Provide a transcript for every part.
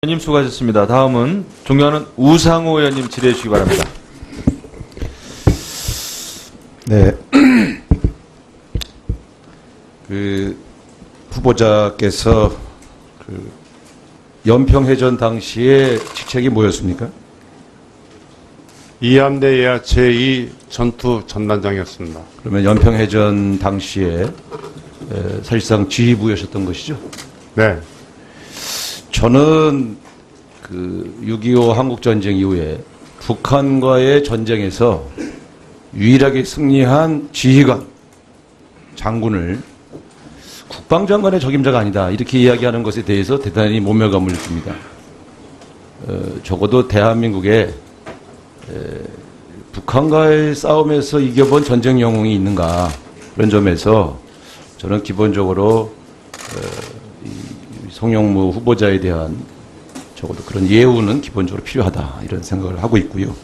의원님 수고하셨습니다. 다음은 존경하는 우상호 의원님 질의해 주시기 바랍니다. 네. 후보자께서 연평해전 당시에 직책이 뭐였습니까? 이함대 예하 제2 전투 전단장이었습니다. 그러면 연평해전 당시에 사실상 지휘부였었던 것이죠? 네. 저는 6.25 한국전쟁 이후에 북한과의 전쟁에서 유일하게 승리한 지휘관, 장군을 국방장관의 적임자가 아니다 이렇게 이야기하는 것에 대해서 대단히 모멸감을 느낍니다. 적어도 대한민국에 북한과의 싸움에서 이겨본 전쟁 영웅이 있는가 그런 점에서 저는 기본적으로 송영무 후보자에 대한 적어도 그런 예우는 기본적으로 필요하다 이런 생각을 하고 있고요.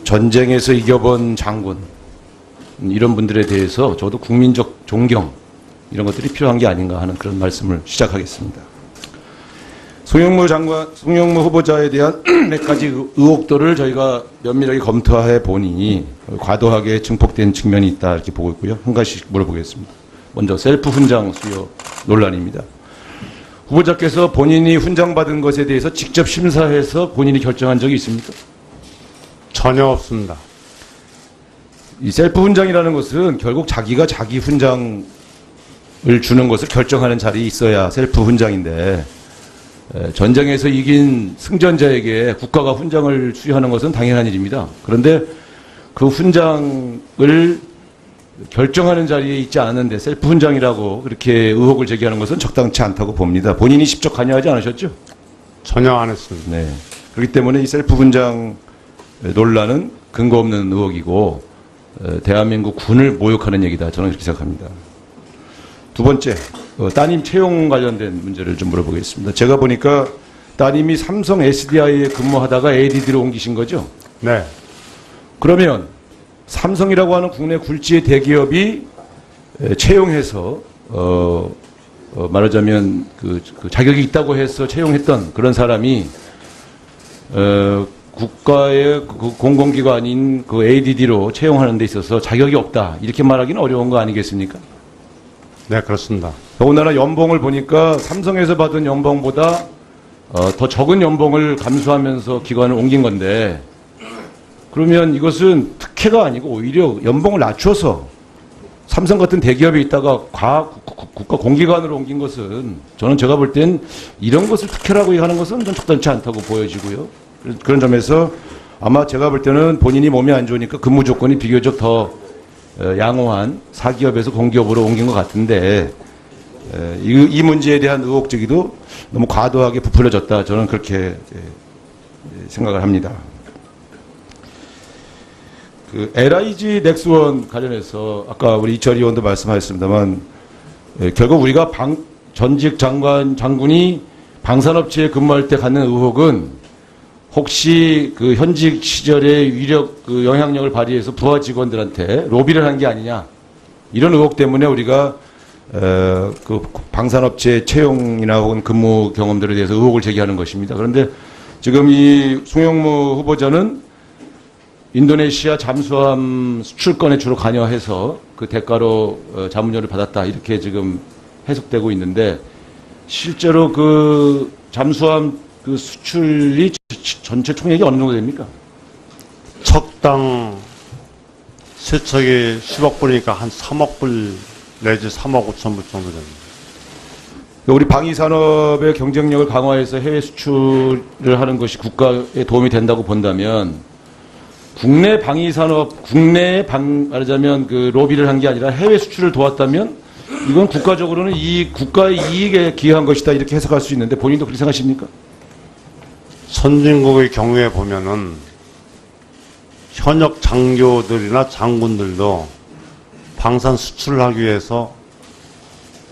전쟁에서 이겨본 장군 이런 분들에 대해서 저도 국민적 존경 이런 것들이 필요한 게 아닌가 하는 그런 말씀을 시작하겠습니다. 송영무 후보자에 대한 몇 가지 의혹들을 저희가 면밀하게 검토해 보니 과도하게 증폭된 측면이 있다 이렇게 보고 있고요. 한 가지씩 물어보겠습니다. 먼저 셀프 훈장 수여 논란입니다. 후보자께서 본인이 훈장 받은 것에 대해서 직접 심사해서 본인이 결정한 적이 있습니까? 전혀 없습니다. 이 셀프 훈장이라는 것은 결국 자기가 자기 훈장을 주는 것을 결정하는 자리에 있어야 셀프 훈장인데 전쟁에서 이긴 승전자에게 국가가 훈장을 수여하는 것은 당연한 일입니다. 그런데 그 훈장을 결정하는 자리에 있지 않은데 셀프 훈장이라고 그렇게 의혹을 제기하는 것은 적당치 않다고 봅니다. 본인이 직접 관여하지 않으셨죠? 전혀 안 했습니다. 네. 그렇기 때문에 이 셀프 훈장 논란은 근거 없는 의혹이고 대한민국 군을 모욕하는 얘기다. 저는 그렇게 생각합니다. 두 번째, 따님 채용 관련된 문제를 좀 물어보겠습니다. 제가 보니까 따님이 삼성 SDI에 근무하다가 ADD로 옮기신 거죠? 네. 그러면 삼성이라고 하는 국내 굴지의 대기업이 채용해서 말하자면 그 자격이 있다고 해서 채용했던 그런 사람이 국가의 그 공공기관인 그 ADD로 채용하는 데 있어서 자격이 없다 이렇게 말하기는 어려운 거 아니겠습니까? 네, 그렇습니다. 더군다나 연봉을 보니까 삼성에서 받은 연봉보다 더 적은 연봉을 감수하면서 기관을 옮긴 건데 그러면 이것은 특혜가 아니고 오히려 연봉을 낮춰서 삼성 같은 대기업에 있다가 국가 공기관으로 옮긴 것은 저는 제가 볼 땐 이런 것을 특혜라고 하는 것은 좀 적당치 않다고 보여지고요. 그런 점에서 아마 제가 볼 때는 본인이 몸이 안 좋으니까 근무 조건이 비교적 더 양호한 사기업에서 공기업으로 옮긴 것 같은데 이 문제에 대한 의혹 제기도 너무 과도하게 부풀려졌다. 저는 그렇게 생각을 합니다. LIG 넥스원 관련해서 아까 우리 이철희 의원도 말씀하셨습니다만 결국 우리가 전직 장군이 방산업체에 근무할 때 갖는 의혹은 혹시 그 현직 시절에 위력 영향력을 발휘해서 부하 직원들한테 로비를 한 게 아니냐 이런 의혹 때문에 우리가 그 방산업체 채용이나 혹은 근무 경험들에 대해서 의혹을 제기하는 것입니다. 그런데 지금 이 송영무 후보자는 인도네시아 잠수함 수출건에 주로 관여해서 그 대가로 자문료를 받았다 이렇게 지금 해석되고 있는데 실제로 그 잠수함 그 수출이 전체 총액이 어느 정도 됩니까? 척당 세척이 10억 불이니까 한 3억 불 내지 3억 5천 불 정도 됩니다. 우리 방위산업의 경쟁력을 강화해서 해외 수출을 하는 것이 국가에 도움이 된다고 본다면 국내 방위산업, 말하자면 그 로비를 한 게 아니라 해외 수출을 도왔다면 이건 국가적으로는 국가의 이익에 기여한 것이다 이렇게 해석할 수 있는데 본인도 그렇게 생각하십니까? 선진국의 경우에 보면은 현역 장교들이나 장군들도 방산 수출을 하기 위해서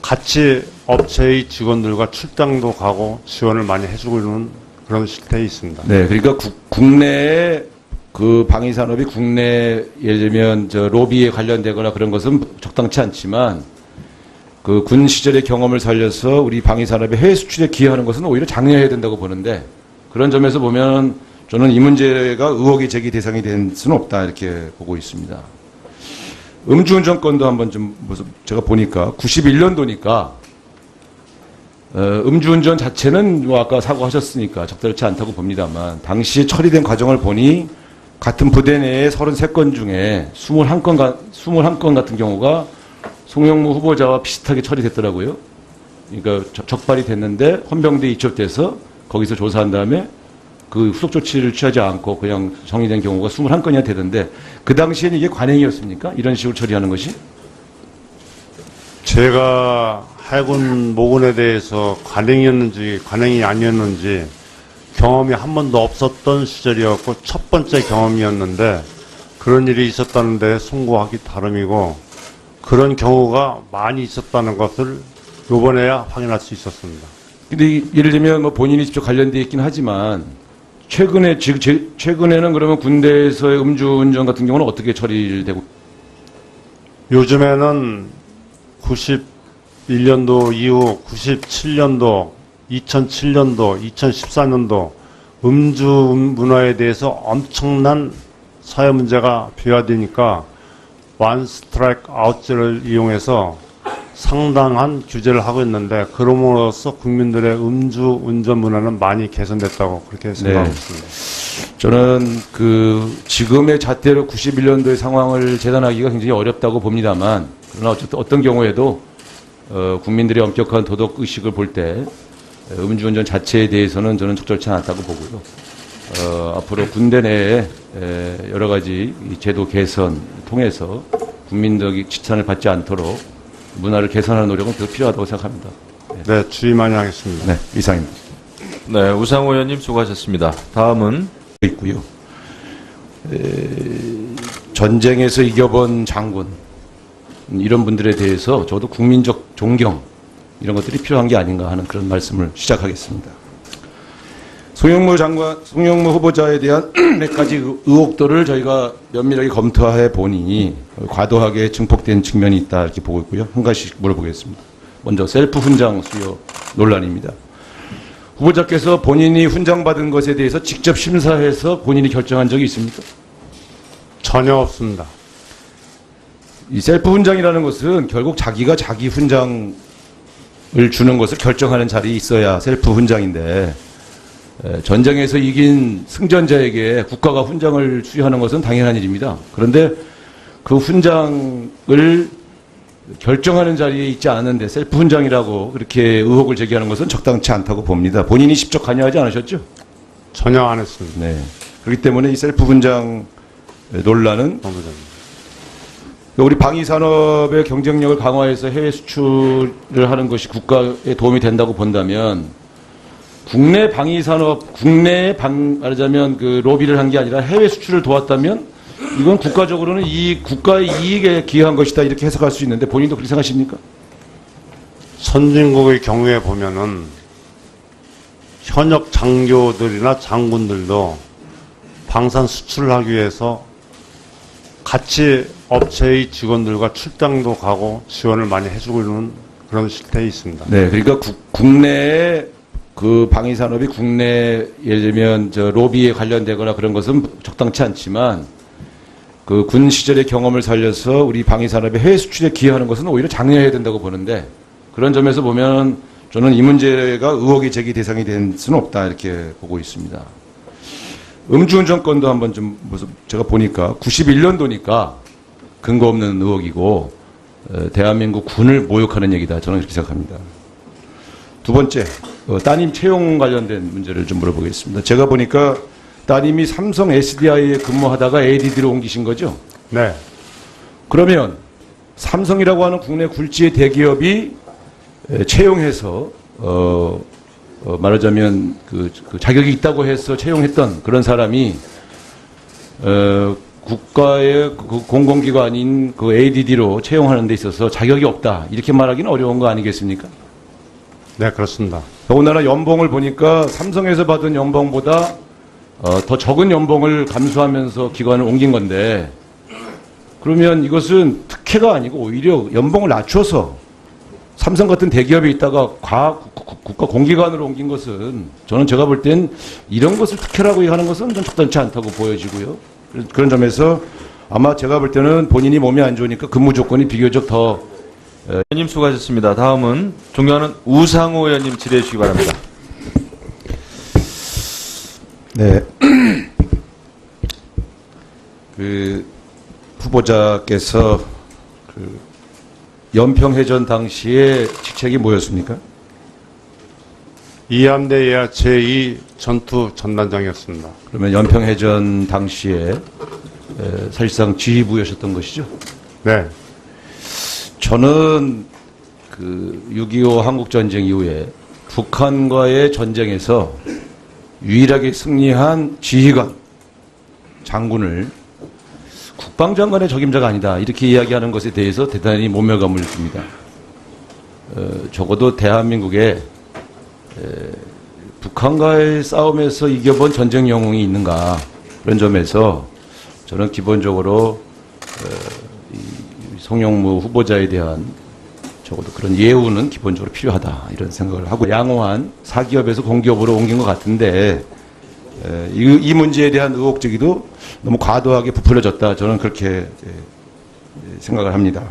같이 업체의 직원들과 출장도 가고 지원을 많이 해주고 있는 그런 실태에 있습니다. 네, 그러니까 국내에 그 방위산업이 국내 예를 들면 로비에 관련되거나 그런 것은 적당치 않지만 그 군 시절의 경험을 살려서 우리 방위산업의 해외 수출에 기여하는 것은 오히려 장려해야 된다고 보는데, 그런 점에서 보면 저는 이 문제가 의혹의 제기 대상이 될 수는 없다 이렇게 보고 있습니다. 음주운전 건도 한번 좀 제가 보니까 91년도니까 음주운전 자체는 뭐 아까 사고하셨으니까 적절치 않다고 봅니다만, 당시 처리된 과정을 보니 같은 부대 내에 33건 중에 21건 같은 경우가 송영무 후보자와 비슷하게 처리됐더라고요. 그러니까 적발이 됐는데 헌병대에 이첩돼서 거기서 조사한 다음에 그 후속 조치를 취하지 않고 그냥 정리된 경우가 21건이나 되던데, 그 당시에는 이게 관행이었습니까? 이런 식으로 처리하는 것이? 제가 해군 모군에 대해서 관행이었는지 관행이 아니었는지 경험이 한 번도 없었던 시절이었고 첫 번째 경험이었는데, 그런 일이 있었다는데 송구하기 다름이고, 그런 경우가 많이 있었다는 것을 요번에야 확인할 수 있었습니다. 근데 예를 들면 뭐 본인이 직접 관련돼 있긴 하지만 최근에는 그러면 군대에서의 음주운전 같은 경우는 어떻게 처리되고? 요즘에는 91년도 이후 97년도, 2007년도, 2014년도 음주 문화에 대해서 엄청난 사회 문제가 비화되니까 원 스트라이크 아웃제를 이용해서 상당한 규제를 하고 있는데, 그럼으로써 국민들의 음주 운전 문화는 많이 개선됐다고 그렇게 생각하고 있습니다. 저는 그 지금의 잣대로 91년도의 상황을 재단하기가 굉장히 어렵다고 봅니다만, 그러나 어쨌든 어떤 경우에도 국민들의 엄격한 도덕 의식을 볼 때 음주운전 자체에 대해서는 저는 적절치 않다고 보고요. 앞으로 군대 내에 여러 가지 제도 개선 통해서 국민적인 지탄을 받지 않도록 문화를 개선하는 노력은 더 필요하다고 생각합니다. 네, 주의 많이 하겠습니다. 네, 이상입니다. 네, 우상호 의원님 수고하셨습니다. 다음은 있고요. 전쟁에서 이겨본 장군, 이런 분들에 대해서 저도 국민적 존경, 이런 것들이 필요한 게 아닌가 하는 그런 말씀을 시작하겠습니다. 송영무 후보자에 대한 몇 가지 의혹들을 저희가 면밀하게 검토해 보니 과도하게 증폭된 측면이 있다 이렇게 보고 있고요. 한 가지씩 물어보겠습니다. 먼저 셀프 훈장 수여 논란입니다. 후보자께서 본인이 훈장 받은 것에 대해서 직접 심사해서 본인이 결정한 적이 있습니까? 전혀 없습니다. 이 셀프 훈장이라는 것은 결국 자기가 자기 훈장을 주는 것을 결정하는 자리에 있어야 셀프 훈장인데, 전쟁에서 이긴 승전자에게 국가가 훈장을 수여하는 것은 당연한 일입니다. 그런데 그 훈장을 결정하는 자리에 있지 않은데 셀프 훈장이라고 그렇게 의혹을 제기하는 것은 적당치 않다고 봅니다. 본인이 직접 관여하지 않으셨죠? 전혀 안 했습니다. 네. 그렇기 때문에 이 셀프 훈장 논란은 우리 방위산업의 경쟁력을 강화해서 해외 수출을 하는 것이 국가에 도움이 된다고 본다면, 국내 방위산업, 말하자면 그 로비를 한 게 아니라 해외 수출을 도왔다면 이건 국가적으로는 국가의 이익에 기여한 것이다 이렇게 해석할 수 있는데, 본인도 그렇게 생각하십니까? 선진국의 경우에 보면은 현역 장교들이나 장군들도 방산 수출을 하기 위해서 같이 업체의 직원들과 출장도 가고 지원을 많이 해주고 있는 그런 실태에 있습니다. 네, 그러니까 국내에 그 방위산업이 국내 예를 들면 로비에 관련되거나 그런 것은 적당치 않지만, 그 군 시절의 경험을 살려서 우리 방위산업의 해외 수출에 기여하는 것은 오히려 장려해야 된다고 보는데, 그런 점에서 보면 저는 이 문제가 의혹의 제기 대상이 될 수는 없다 이렇게 보고 있습니다. 음주운전 건도 한번 좀 제가 보니까 91년도니까 근거 없는 의혹이고 대한민국 군을 모욕하는 얘기다, 저는 그렇게 생각합니다. 두 번째, 따님 채용 관련된 문제를 좀 물어보겠습니다. 제가 보니까 따님이 삼성 SDI에 근무하다가 ADD로 옮기신 거죠? 네. 그러면 삼성이라고 하는 국내 굴지의 대기업이 채용해서 말하자면 그 자격이 있다고 해서 채용했던 그런 사람이 국가의 그 공공기관인 그 ADD로 채용하는 데 있어서 자격이 없다, 이렇게 말하기는 어려운 거 아니겠습니까? 네, 그렇습니다. 더군다나 연봉을 보니까 삼성에서 받은 연봉보다 더 적은 연봉을 감수하면서 기관을 옮긴 건데, 그러면 이것은 특혜가 아니고 오히려 연봉을 낮춰서 삼성 같은 대기업에 있다가 국가 공기관으로 옮긴 것은 저는 제가 볼 땐 이런 것을 특혜라고 하는 것은 좀 적당치 않다고 보여지고요. 그런 점에서 아마 제가 볼 때는 본인이 몸이 안 좋으니까 근무 조건이 비교적 더 의원님 수고하셨습니다. 다음은 존경하는 우상호 의원님 질의해 주시기 바랍니다. 네. 그 후보자께서 그 연평해전 당시에 직책이 뭐였습니까? 이함대 예하 제2 전투 전단장이었습니다. 그러면 연평해전 당시에 사실상 지휘부였었던 것이죠. 네. 저는 그 6.25 한국전쟁 이후에 북한과의 전쟁에서 유일하게 승리한 지휘관, 장군을 국방장관의 적임자가 아니다. 이렇게 이야기하는 것에 대해서 대단히 모멸감을 느낍니다. 적어도 대한민국에 북한과의 싸움에서 이겨본 전쟁 영웅이 있는가. 그런 점에서 저는 기본적으로 이 송영무 후보자에 대한 적어도 그런 예우는 기본적으로 필요하다. 이런 생각을 하고 양호한 사기업에서 공기업으로 옮긴 것 같은데 이 문제에 대한 의혹 제기도 너무 과도하게 부풀려졌다. 저는 그렇게 생각을 합니다.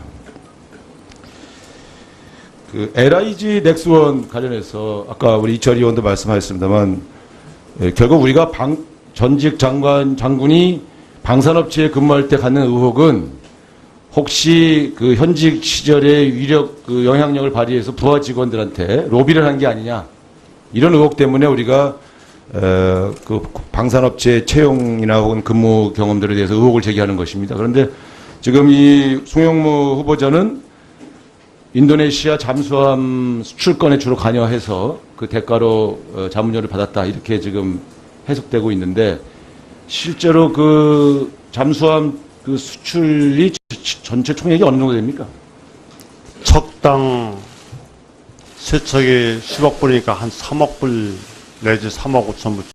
그 LIG 넥스원 관련해서 아까 우리 이철 의원도 말씀하셨습니다만 결국 우리가 전직 장군이 방산업체에 근무할 때 갖는 의혹은 혹시 그 현직 시절에 위력 그 영향력을 발휘해서 부하 직원들한테 로비를 한 게 아니냐 이런 의혹 때문에 우리가 그 방산업체 채용이나 혹은 근무 경험들에 대해서 의혹을 제기하는 것입니다. 그런데 지금 이 송영무 후보자는 인도네시아 잠수함 수출건에 주로 관여해서 그 대가로 자문료를 받았다 이렇게 지금 해석되고 있는데 실제로 그 잠수함 그 수출이 전체 총액이 어느 정도 됩니까? 척당 세척이 10억 불이니까 한 3억 불 내지 3억 5천 불